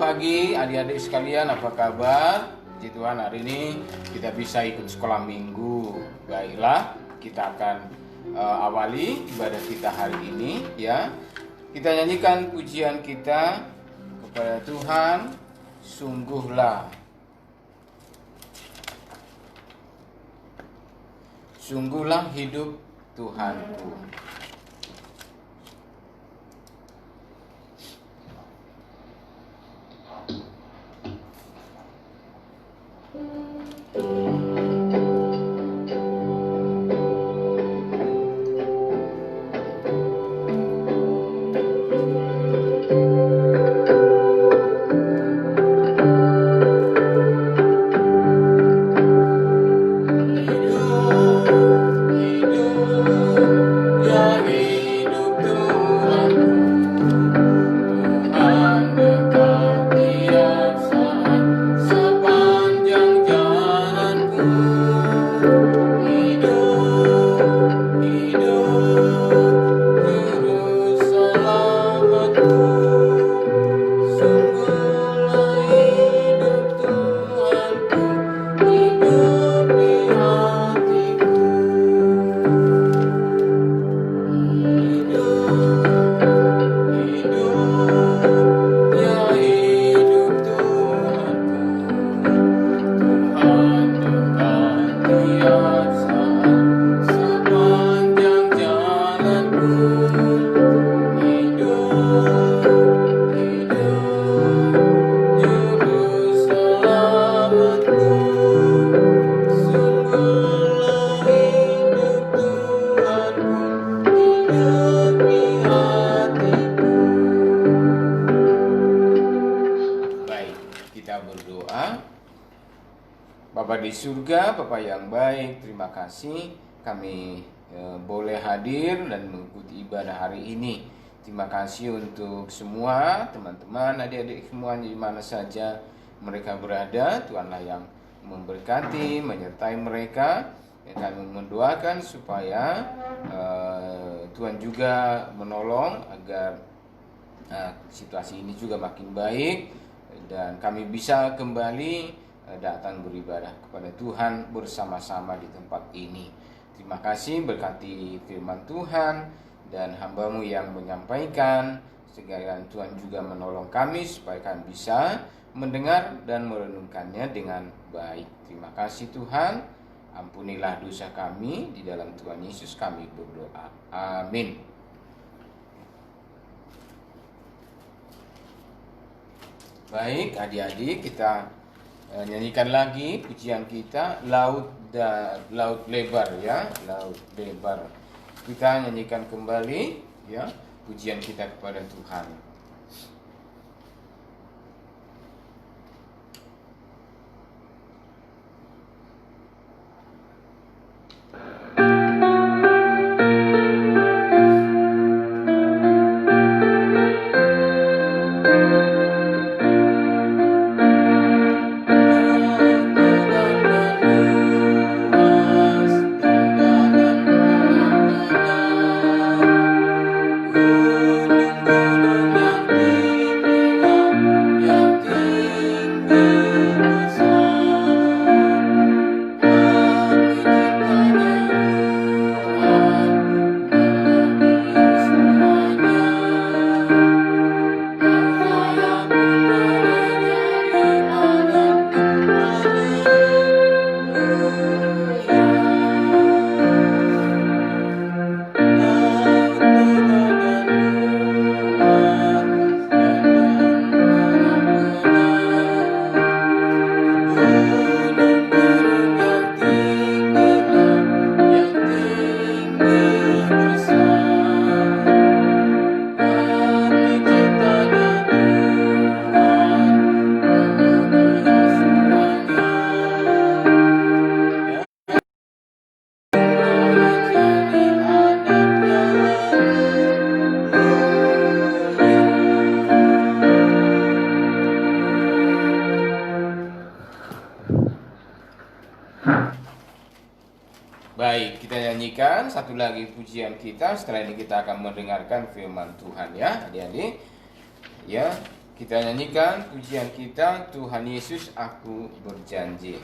pagi adik-adik sekalian, apa kabar? Puji Tuhan, hari ini kita bisa ikut sekolah minggu. Baiklah, kita akan awali ibadah kita hari ini ya. Kita nyanyikan pujian kita kepada Tuhan, sungguhlah. Sungguhlah hidup Tuhanku. Bapa di surga, Bapa yang baik, terima kasih kami boleh hadir dan mengikuti ibadah hari ini. Terima kasih untuk semua teman-teman, adik-adik semuanya di mana saja mereka berada. Tuhanlah yang memberkati, menyertai mereka. Kami mendoakan supaya Tuhan juga menolong agar situasi ini juga makin baik dan kami bisa kembali datang beribadah kepada Tuhan bersama-sama di tempat ini. Terima kasih, berkati firman Tuhan dan hamba-Mu yang menyampaikan. Sekalian Tuhan juga menolong kami supaya kami bisa mendengar dan merenungkannya dengan baik. Terima kasih Tuhan, ampunilah dosa kami, di dalam Tuhan Yesus kami berdoa. Amin. Baik adik-adik, kita nyanyikan lagi pujian kita laut lebar ya, laut lebar. Kita nyanyikan kembali ya pujian kita kepada Tuhan. Baik, kita nyanyikan satu lagi pujian kita. Setelah ini kita akan mendengarkan firman Tuhan ya, adik-adik. Ya, Kita nyanyikan pujian kita, Tuhan Yesus aku berjanji.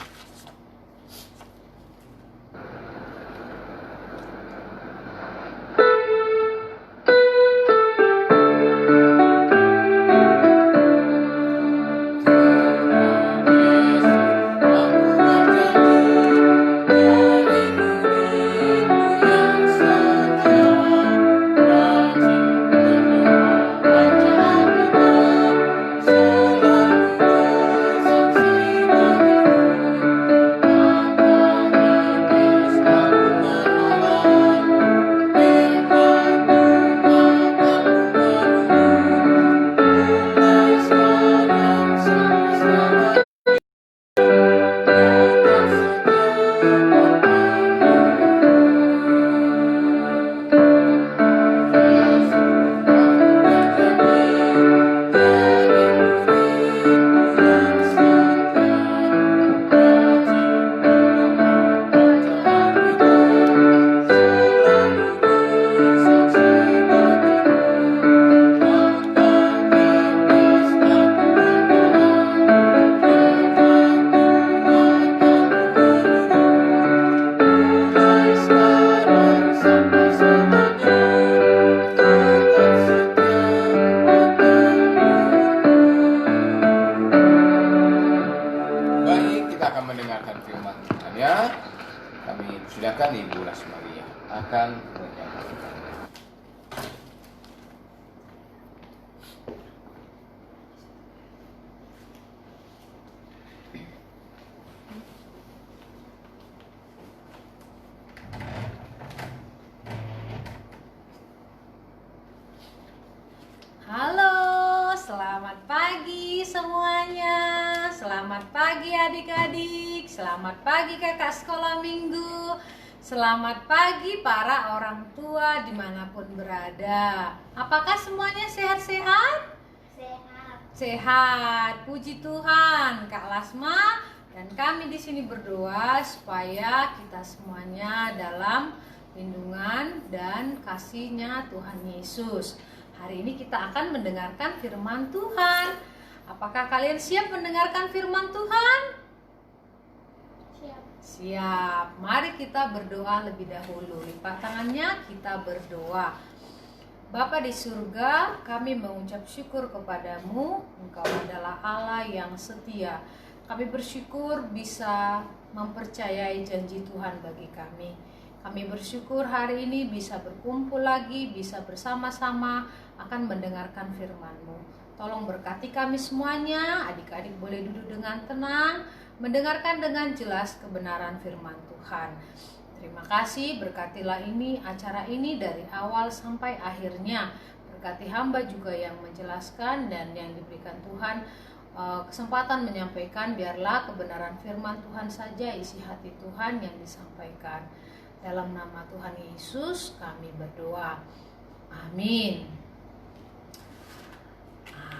Silakan Ibu Lasmaria akan menyampaikan. Halo, selamat pagi semuanya. Selamat pagi adik-adik. Selamat pagi kakak sekolah minggu. Selamat pagi para orang tua dimanapun berada. Apakah semuanya sehat-sehat? Sehat. Sehat. Puji Tuhan, Kak Lasma dan kami di sini berdoa supaya kita semuanya dalam lindungan dan kasih-Nya Tuhan Yesus. Hari ini kita akan mendengarkan firman Tuhan. Apakah kalian siap mendengarkan firman Tuhan? Siap. Siap. Mari kita berdoa lebih dahulu. Lipat tangannya, kita berdoa. Bapa di surga, kami mengucap syukur kepadamu. Engkau adalah Allah yang setia. Kami bersyukur bisa mempercayai janji Tuhan bagi kami. Kami bersyukur hari ini bisa berkumpul lagi, bisa bersama-sama akan mendengarkan firman-Mu. Tolong berkati kami semuanya, adik-adik boleh duduk dengan tenang, mendengarkan dengan jelas kebenaran firman Tuhan. Terima kasih, berkatilah ini acara ini dari awal sampai akhirnya. Berkati hamba juga yang menjelaskan dan yang diberikan Tuhan kesempatan menyampaikan, biarlah kebenaran firman Tuhan saja isi hati Tuhan yang disampaikan. Dalam nama Tuhan Yesus kami berdoa. Amin.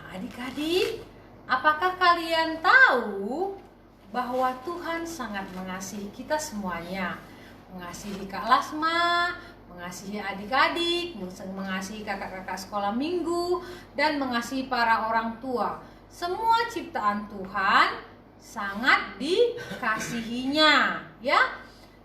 Adik-adik, apakah kalian tahu bahwa Tuhan sangat mengasihi kita semuanya? Mengasihi Kak Lasma, mengasihi adik-adik, mengasihi kakak-kakak sekolah minggu, dan mengasihi para orang tua. Semua ciptaan Tuhan sangat dikasihinya, ya.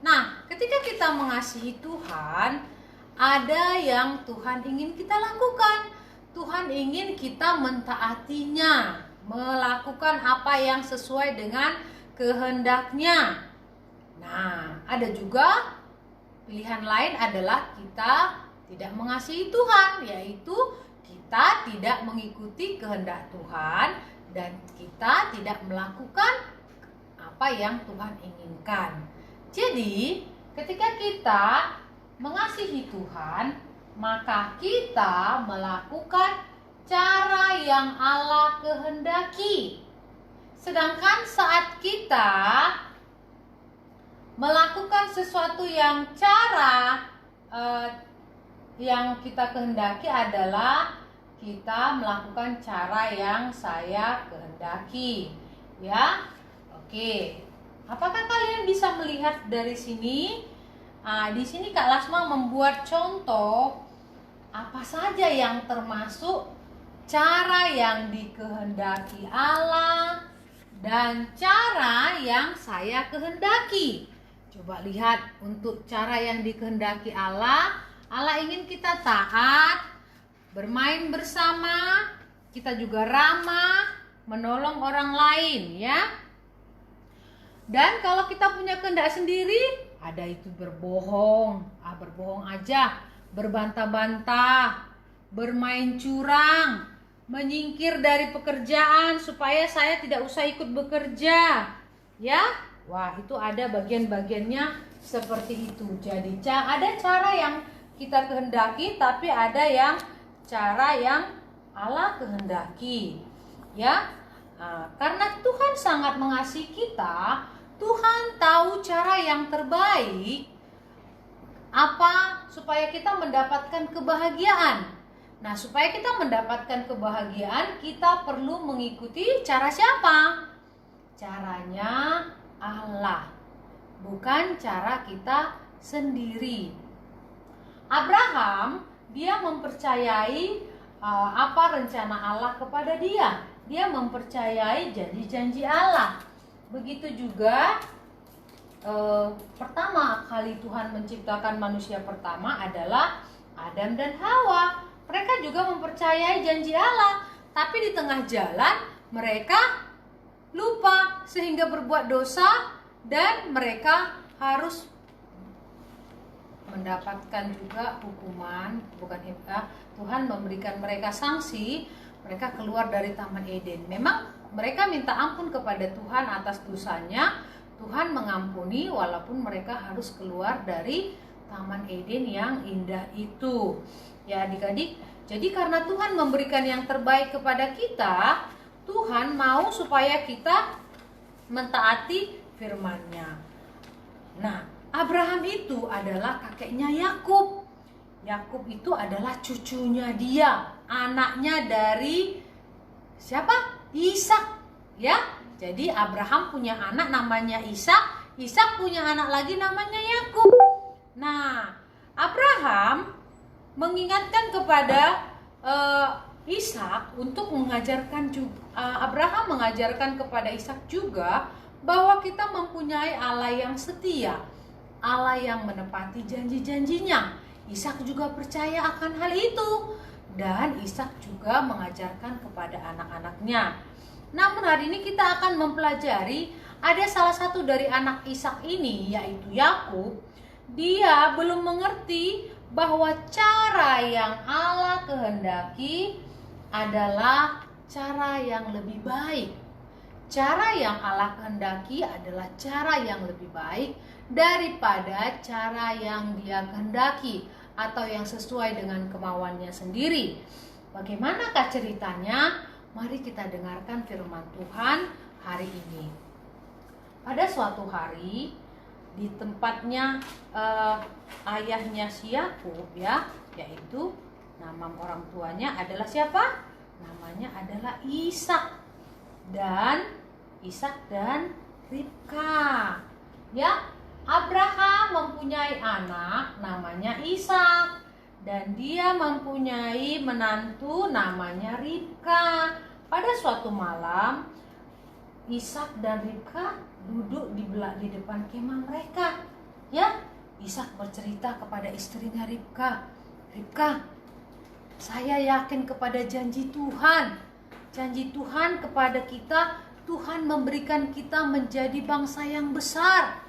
Nah, ketika kita mengasihi Tuhan, ada yang Tuhan ingin kita lakukan. Tuhan ingin kita mentaatinya, melakukan apa yang sesuai dengan kehendaknya. Nah, ada juga pilihan lain adalah kita tidak mengasihi Tuhan, yaitu kita tidak mengikuti kehendak Tuhan dan kita tidak melakukan apa yang Tuhan inginkan. Jadi, ketika kita mengasihi Tuhan, maka kita melakukan cara yang Allah kehendaki. Sedangkan saat kita melakukan sesuatu yang cara yang kita kehendaki adalah kita melakukan cara yang saya kehendaki, ya. Oke. Apakah kalian bisa melihat dari sini? Di sini Kak Lasma membuat contoh apa saja yang termasuk cara yang dikehendaki Allah dan cara yang saya kehendaki. Coba lihat, untuk cara yang dikehendaki Allah, Allah ingin kita taat, bermain bersama, kita juga ramah, menolong orang lain, ya. Dan kalau kita punya kehendak sendiri, ada itu berbohong, berbohong aja, berbantah-bantah, bermain curang, menyingkir dari pekerjaan supaya saya tidak usah ikut bekerja, ya. Wah, itu ada bagian-bagiannya seperti itu. Jadi ada cara yang kita kehendaki, tapi ada yang cara yang Allah kehendaki, ya. Karena Tuhan sangat mengasihi kita, Tuhan tahu cara yang terbaik apa supaya kita mendapatkan kebahagiaan. Nah, supaya kita mendapatkan kebahagiaan, kita perlu mengikuti cara siapa? Caranya Allah, bukan cara kita sendiri. Abraham, dia mempercayai apa rencana Allah kepada dia. Dia mempercayai janji-janji Allah. Begitu juga pertama kali Tuhan menciptakan manusia pertama adalah Adam dan Hawa. Mereka juga mempercayai janji Allah, tapi di tengah jalan mereka lupa sehingga berbuat dosa dan mereka harus mendapatkan juga hukuman, Tuhan memberikan mereka sanksi, mereka keluar dari Taman Eden. Memang mereka minta ampun kepada Tuhan atas dosanya, Tuhan mengampuni walaupun mereka harus keluar dari Taman Eden yang indah itu. Ya adik-adik, jadi karena Tuhan memberikan yang terbaik kepada kita, Tuhan mau supaya kita mentaati firman-Nya. Nah, Abraham itu adalah kakeknya Yakub. Yakub itu adalah cucunya dia, anaknya dari siapa? Ishak, ya. Jadi Abraham punya anak namanya Ishak, Ishak punya anak lagi namanya Yakub. Nah, Abraham mengingatkan kepada Ishak untuk mengajarkan Abraham mengajarkan kepada Ishak juga bahwa kita mempunyai Allah yang setia, Allah yang menepati janji-janjinya. Ishak juga percaya akan hal itu. Dan Ishak juga mengajarkan kepada anak-anaknya. Namun hari ini kita akan mempelajari ada salah satu dari anak Ishak ini, yaitu Yakub. Dia belum mengerti bahwa cara yang Allah kehendaki adalah cara yang lebih baik. Cara yang Allah kehendaki adalah cara yang lebih baik daripada cara yang Dia kehendaki atau yang sesuai dengan kemauannya sendiri. Bagaimanakah ceritanya? Mari kita dengarkan firman Tuhan hari ini. Pada suatu hari di tempatnya ayahnya si Yakub, ya, yaitu nama orang tuanya adalah siapa? Namanya adalah Ishak dan Ribka. Ya, Abraham mempunyai anak namanya Ishak dan dia mempunyai menantu namanya Ribka. Pada suatu malam Ishak dan Ribka duduk di depan kemah mereka. Ya, Ishak bercerita kepada istrinya Ribka, "Ribka, saya yakin kepada janji Tuhan. Janji Tuhan kepada kita, Tuhan memberikan kita menjadi bangsa yang besar.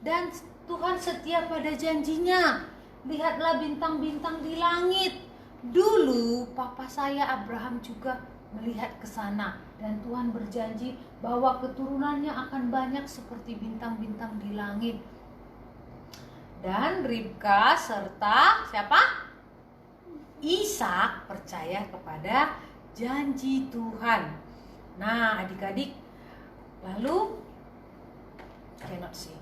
Dan Tuhan setia pada janjinya. Lihatlah bintang-bintang di langit. Dulu papa saya Abraham juga melihat ke sana. Dan Tuhan berjanji bahwa keturunannya akan banyak seperti bintang-bintang di langit." Dan Ribka serta siapa? Ishak percaya kepada janji Tuhan. Nah, adik-adik, lalu cannot see.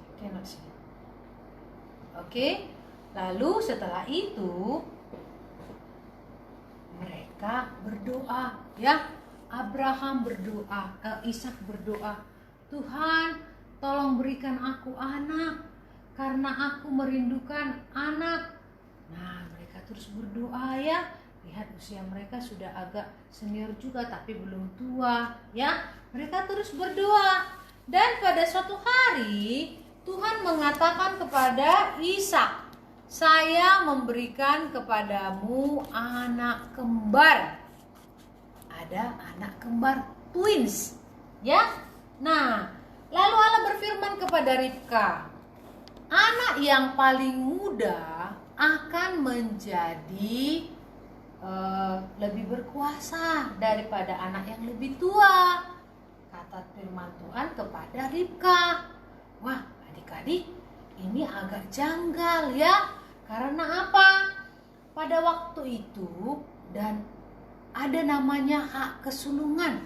Oke, lalu setelah itu mereka berdoa, ya. Abraham berdoa, Ishak berdoa, "Tuhan, tolong berikan aku anak karena aku merindukan anak." Nah, mereka terus berdoa, ya. Lihat usia mereka sudah agak senior juga tapi belum tua, ya. Mereka terus berdoa. Dan pada suatu hari Tuhan mengatakan kepada Ishak, "Saya memberikan kepadamu anak kembar." Ada anak kembar twins, ya. Nah, lalu Allah berfirman kepada Ribka, anak yang paling muda akan menjadi lebih berkuasa daripada anak yang lebih tua, kata firman Tuhan kepada Ribka. Wah, adik-adik, ini agak janggal ya. Karena apa? Pada waktu itu dan ada namanya hak kesulungan.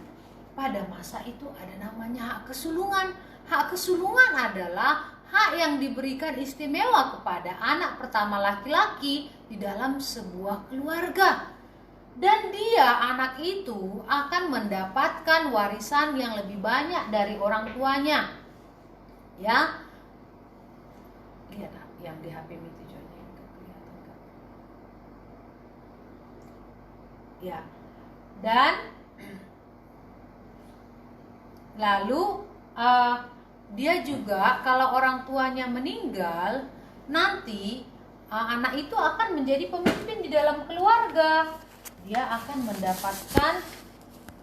Pada masa itu ada namanya hak kesulungan. Hak kesulungan adalah hak yang diberikan istimewa kepada anak pertama laki-laki di dalam sebuah keluarga. Dan dia, anak itu, akan mendapatkan warisan yang lebih banyak dari orang tuanya. Ya. Lihat yang di HP itu Johnny, kelihatan kan? Ya. Dan lalu dia juga kalau orang tuanya meninggal, nanti anak itu akan menjadi pemimpin di dalam keluarga. Dia akan mendapatkan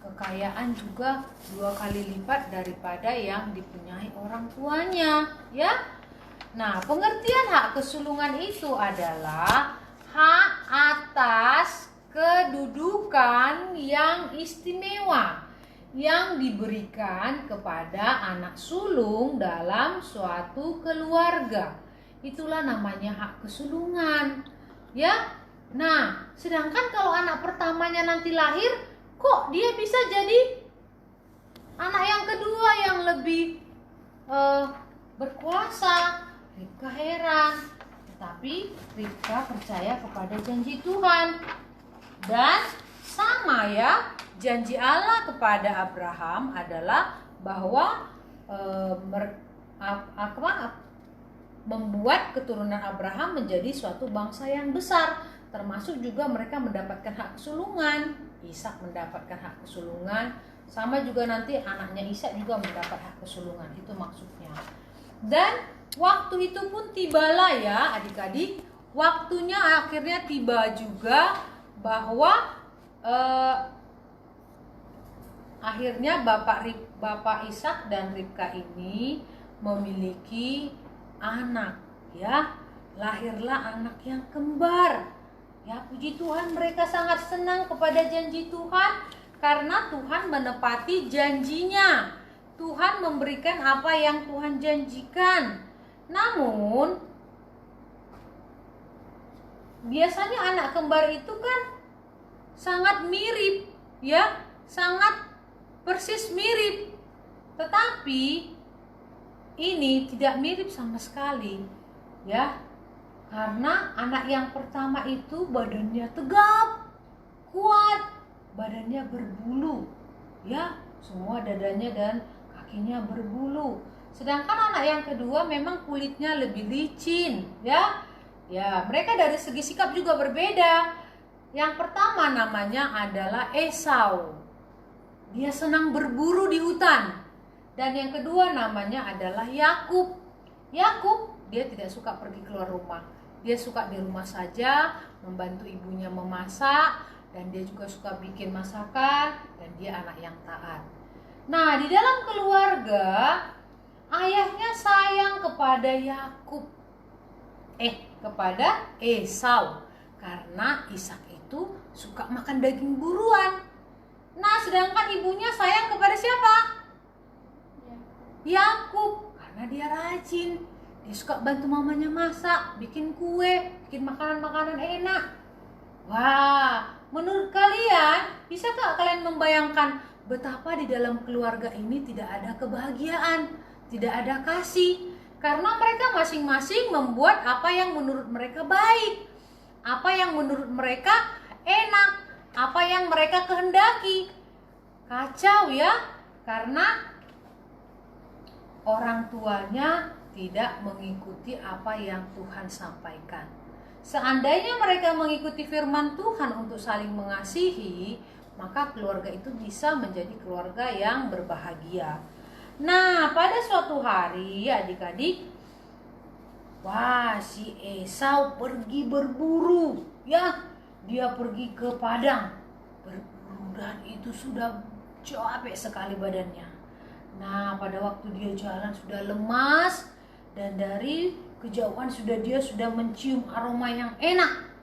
kekayaan juga 2 kali lipat daripada yang dipunyai orang tuanya, ya. Nah, pengertian hak kesulungan itu adalah hak atas kedudukan yang istimewa yang diberikan kepada anak sulung dalam suatu keluarga. Itulah namanya hak kesulungan, ya. Nah, sedangkan kalau anak pertamanya nanti lahir, kok dia bisa jadi anak yang kedua yang lebih berkuasa? Ribka heran, tetapi Ribka percaya kepada janji Tuhan. Dan sama ya, janji Allah kepada Abraham adalah bahwa membuat keturunan Abraham menjadi suatu bangsa yang besar, termasuk juga mereka mendapatkan hak kesulungan. Ishak mendapatkan hak kesulungan, sama juga nanti anaknya Ishak juga mendapat hak kesulungan. Itu maksudnya. Dan waktu itu pun tibalah ya adik-adik, waktunya akhirnya tiba juga bahwa akhirnya Bapak Ishak dan Ribka ini memiliki anak, ya. Lahirlah anak yang kembar. Ya, puji Tuhan, mereka sangat senang kepada janji Tuhan karena Tuhan menepati janjinya. Tuhan memberikan apa yang Tuhan janjikan. Namun biasanya anak kembar itu kan sangat mirip, ya, sangat persis mirip. Tetapi ini tidak mirip sama sekali, ya. Karena anak yang pertama itu badannya tegap, kuat, badannya berbulu, ya, semua dadanya dan kakinya berbulu. Sedangkan anak yang kedua memang kulitnya lebih licin, ya. Ya, mereka dari segi sikap juga berbeda. Yang pertama namanya adalah Esau. Dia senang berburu di hutan. Dan yang kedua namanya adalah Yakub. Yakub, dia tidak suka pergi keluar rumah. Dia suka di rumah saja, membantu ibunya memasak, dan dia juga suka bikin masakan, dan dia anak yang taat. Nah, di dalam keluarga, ayahnya sayang kepada Yakub. Kepada Esau. Karena Ishak itu suka makan daging buruan. Nah, sedangkan ibunya sayang kepada siapa? Yakub, karena dia rajin. Dia suka bantu mamanya masak, bikin kue, bikin makanan-makanan enak. Wah, menurut kalian, bisakah kalian membayangkan betapa di dalam keluarga ini tidak ada kebahagiaan, tidak ada kasih? Karena mereka masing-masing membuat apa yang menurut mereka baik, apa yang menurut mereka enak, apa yang mereka kehendaki. Kacau ya, karena orang tuanya tidak mengikuti apa yang Tuhan sampaikan. Seandainya mereka mengikuti firman Tuhan untuk saling mengasihi, maka keluarga itu bisa menjadi keluarga yang berbahagia. Nah, pada suatu hari adik-adik, wah, si Esau pergi berburu, ya. Dia pergi ke padang berburu dan itu sudah capek sekali badannya. Nah, pada waktu dia jalan sudah lemas dan dari kejauhan dia sudah mencium aroma yang enak,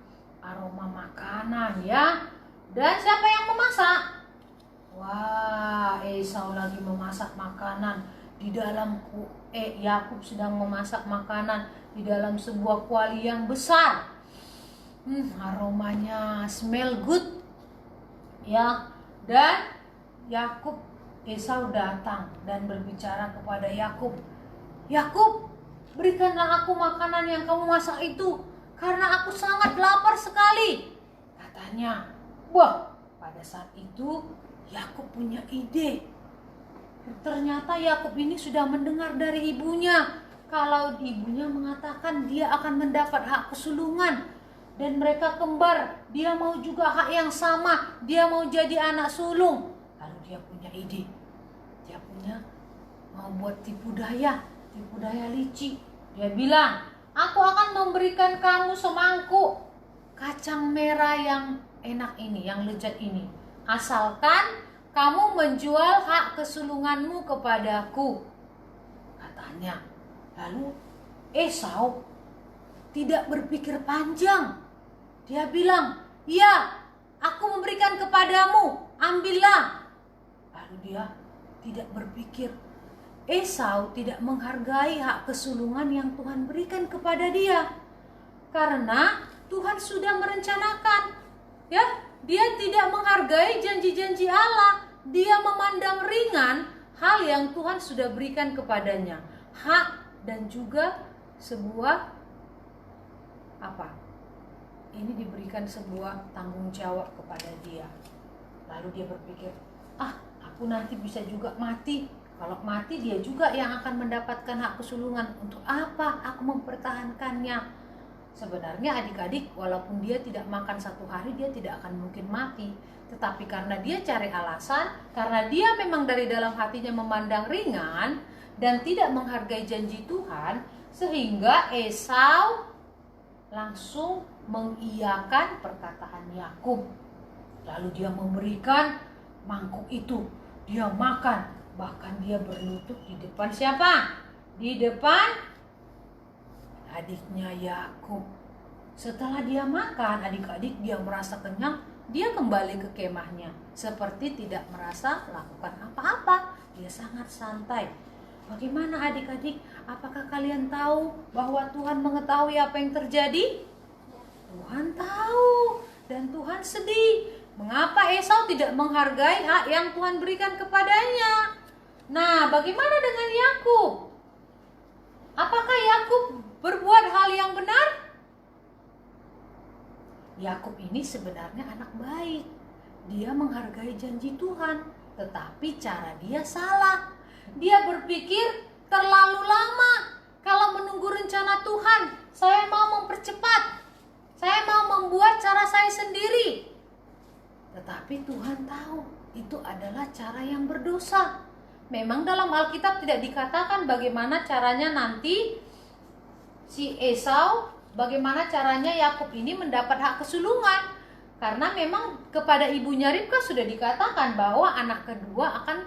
aroma makanan, ya. Dan siapa yang memasak? Wah, Esau lagi memasak makanan di dalam Yakub sedang memasak makanan di dalam sebuah kuali yang besar. Aromanya smell good, ya. Dan Esau datang dan berbicara kepada Yakub. Yakub, berikanlah aku makanan yang kamu masak itu, karena aku sangat lapar sekali, katanya. Wah, pada saat itu Yakub punya ide. Ternyata Yakub ini sudah mendengar dari ibunya kalau ibunya mengatakan dia akan mendapat hak kesulungan dan mereka kembar. Dia mau juga hak yang sama, dia mau jadi anak sulung. Lalu dia punya ide. Dia mau buat tipu daya licik. Dia bilang, aku akan memberikan kamu semangkuk kacang merah yang enak ini, yang lezat ini, asalkan kamu menjual hak kesulunganmu kepadaku, katanya. Lalu Esau tidak berpikir panjang. Dia bilang, ya, aku memberikan kepadamu, ambillah. Lalu dia tidak berpikir. Esau tidak menghargai hak kesulungan yang Tuhan berikan kepada dia. Karena Tuhan sudah merencanakan, ya, dia tidak menghargai janji-janji Allah. Dia memandang ringan hal yang Tuhan sudah berikan kepadanya. Hak dan juga sebuah ini diberikan sebuah tanggung jawab kepada dia. Lalu dia berpikir, aku nanti bisa juga mati. Kalau mati dia juga yang akan mendapatkan hak kesulungan. Untuk apa aku mempertahankannya? Sebenarnya adik-adik, walaupun dia tidak makan satu hari, dia tidak akan mungkin mati. Tetapi karena dia cari alasan, karena dia memang dari dalam hatinya memandang ringan dan tidak menghargai janji Tuhan, sehingga Esau langsung mengiyakan perkataan Yakub. Lalu dia memberikan mangkuk itu, dia makan, bahkan dia berlutut di depan siapa? Di depan adiknya Yakub. Setelah dia makan, adik-adik, dia merasa kenyang, dia kembali ke kemahnya seperti tidak merasa melakukan apa-apa. Dia sangat santai. Bagaimana adik-adik? Apakah kalian tahu bahwa Tuhan mengetahui apa yang terjadi? Tuhan tahu dan Tuhan sedih. Mengapa Esau tidak menghargai hak yang Tuhan berikan kepadanya? Nah, bagaimana dengan Yakub? Apakah Yakub berbuat hal yang benar? Yakub ini sebenarnya anak baik. Dia menghargai janji Tuhan, tetapi cara dia salah. Dia berpikir terlalu lama. Kalau menunggu rencana Tuhan, saya mau mempercepat. Saya mau membuat cara saya sendiri. Tetapi Tuhan tahu itu adalah cara yang berdosa. Memang dalam Alkitab tidak dikatakan bagaimana caranya nanti si Esau, bagaimana caranya Yakub ini mendapat hak kesulungan. Karena memang kepada ibunya Ribka sudah dikatakan bahwa anak kedua akan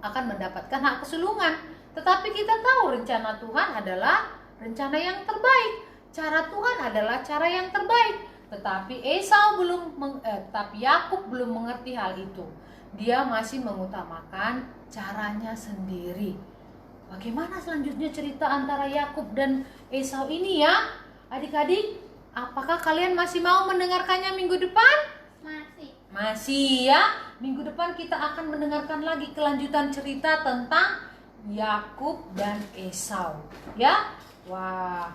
mendapatkan hak kesulungan. Tetapi kita tahu rencana Tuhan adalah rencana yang terbaik. Cara Tuhan adalah cara yang terbaik. Tetapi Yakub belum mengerti hal itu. Dia masih mengutamakan caranya sendiri. Bagaimana selanjutnya cerita antara Yakub dan Esau ini, ya? Adik-adik, apakah kalian masih mau mendengarkannya minggu depan? Masih, ya. Minggu depan kita akan mendengarkan lagi kelanjutan cerita tentang Yakub dan Esau, ya. Wah,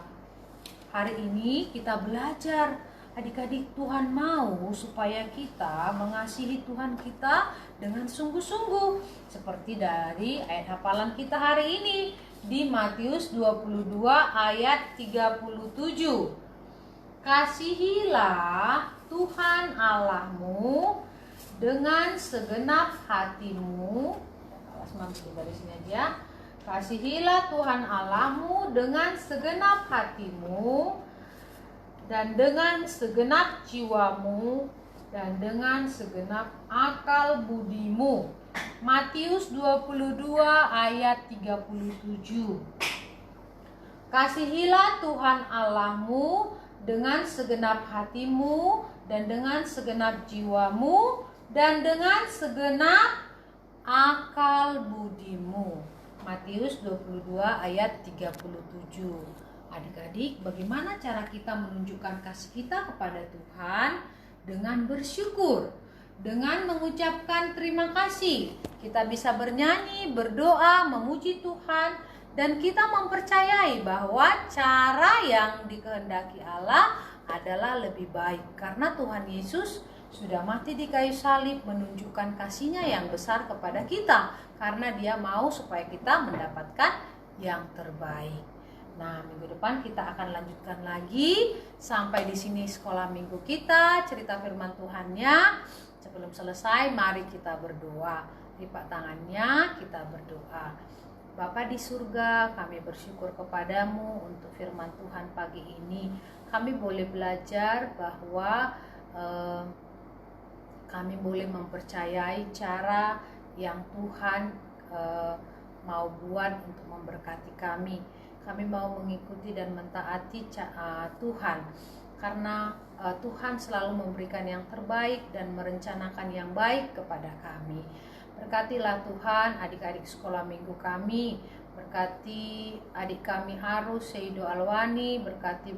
hari ini kita belajar, adik-adik, Tuhan mau supaya kita mengasihi Tuhan kita dengan sungguh-sungguh. Seperti dari ayat hafalan kita hari ini di Matius 22 ayat 37. Kasihilah Tuhan Allahmu dengan segenap hatimu. Awas mampu dari sini aja. Kasihilah Tuhan Allahmu dengan segenap hatimu dan dengan segenap jiwamu dan dengan segenap akal budimu. Matius 22 ayat 37. Kasihilah Tuhan Allahmu dengan segenap hatimu dan dengan segenap jiwamu dan dengan segenap akal budimu. Matius 22 ayat 37. Adik-adik, bagaimana cara kita menunjukkan kasih kita kepada Tuhan? Dengan bersyukur, dengan mengucapkan terima kasih. Kita bisa bernyanyi, berdoa, memuji Tuhan, dan kita mempercayai bahwa cara yang dikehendaki Allah adalah lebih baik. Karena Tuhan Yesus sudah mati di kayu salib menunjukkan kasih-Nya yang besar kepada kita. Karena Dia mau supaya kita mendapatkan yang terbaik. Nah, minggu depan kita akan lanjutkan lagi. Sampai di sini sekolah minggu kita, cerita firman Tuhannya. Sebelum selesai, mari kita berdoa. Lipat tangannya, kita berdoa. Bapa di surga, kami bersyukur kepadamu untuk firman Tuhan pagi ini. Kami boleh belajar bahwa kami boleh mempercayai cara yang Tuhan mau buat untuk memberkati kami. Kami mau mengikuti dan mentaati Tuhan. Karena Tuhan selalu memberikan yang terbaik dan merencanakan yang baik kepada kami. Berkatilah Tuhan adik-adik sekolah minggu kami, berkati adik kami Arus, Seido Alwani, berkati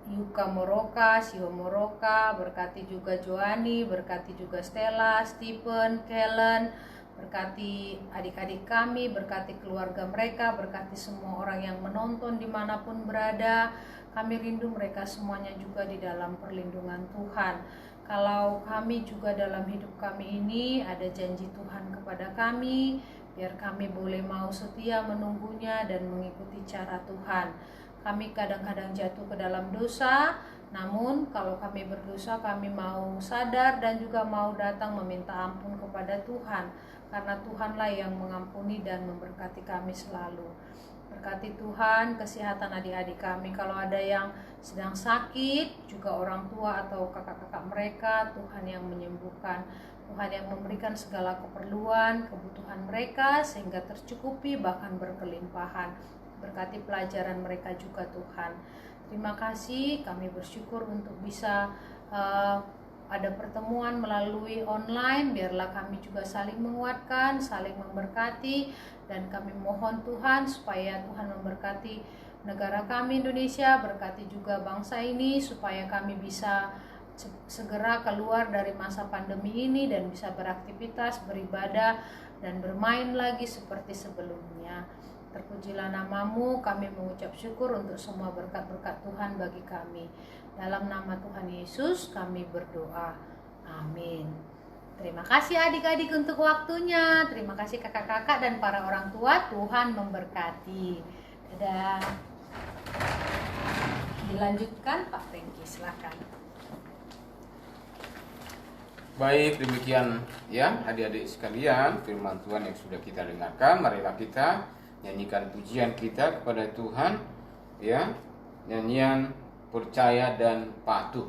Yuka Moroka, Siho Moroka, berkati juga Joani, berkati juga Stella, Stephen, Kellen, berkati adik-adik kami, berkati keluarga mereka, berkati semua orang yang menonton dimanapun berada. Kami rindu mereka semuanya juga di dalam perlindungan Tuhan. Kalau kami juga dalam hidup kami ini ada janji Tuhan kepada kami, biar kami boleh mau setia menunggunya dan mengikuti cara Tuhan. Kami kadang-kadang jatuh ke dalam dosa, namun kalau kami berdosa kami mau sadar dan juga mau datang meminta ampun kepada Tuhan. Karena Tuhanlah yang mengampuni dan memberkati kami selalu. Berkati Tuhan kesehatan adik-adik kami. Kalau ada yang sedang sakit, juga orang tua atau kakak-kakak mereka, Tuhan yang menyembuhkan. Tuhan yang memberikan segala keperluan, kebutuhan mereka sehingga tercukupi bahkan berkelimpahan. Berkati pelajaran mereka juga Tuhan. Terima kasih, kami bersyukur untuk bisa ada pertemuan melalui online. Biarlah kami juga saling menguatkan, saling memberkati, dan kami mohon Tuhan supaya Tuhan memberkati negara kami Indonesia, berkati juga bangsa ini supaya kami bisa segera keluar dari masa pandemi ini dan bisa beraktivitas, beribadah, dan bermain lagi seperti sebelumnya. Terpujilah namamu, kami mengucap syukur untuk semua berkat-berkat Tuhan bagi kami. Dalam nama Tuhan Yesus kami berdoa. Amin. Terima kasih adik-adik untuk waktunya. Terima kasih kakak-kakak dan para orang tua. Tuhan memberkati. Dadah. Dilanjutkan Pak Franky, silakan. Baik, demikian ya adik-adik sekalian, firman Tuhan yang sudah kita dengarkan. Marilah kita nyanyikan pujian kita kepada Tuhan, ya, nyanyian percaya dan patuh.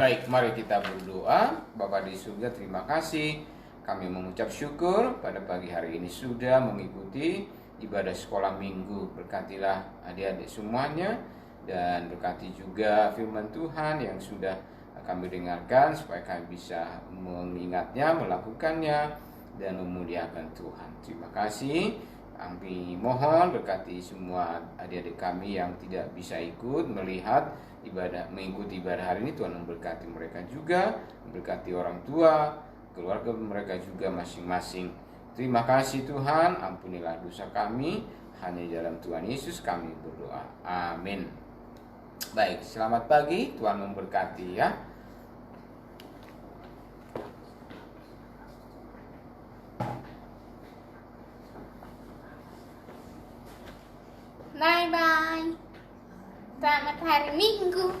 Baik, mari kita berdoa. Bapa di surga, terima kasih. Kami mengucap syukur pada pagi hari ini sudah mengikuti ibadah sekolah minggu. Berkatilah adik-adik semuanya dan berkati juga firman Tuhan yang sudah kami dengarkan supaya kami bisa mengingatnya, melakukannya dan memuliakan Tuhan. Terima kasih. Kami mohon berkati semua adik-adik kami yang tidak bisa ikut melihat ibadah, mengikuti ibadah hari ini. Tuhan memberkati mereka juga, memberkati orang tua, keluarga mereka juga masing-masing. Terima kasih Tuhan, ampunilah dosa kami, hanya dalam Tuhan Yesus kami berdoa. Amin. Baik, selamat pagi, Tuhan memberkati ya. Bye bye. Selamat hari Minggu.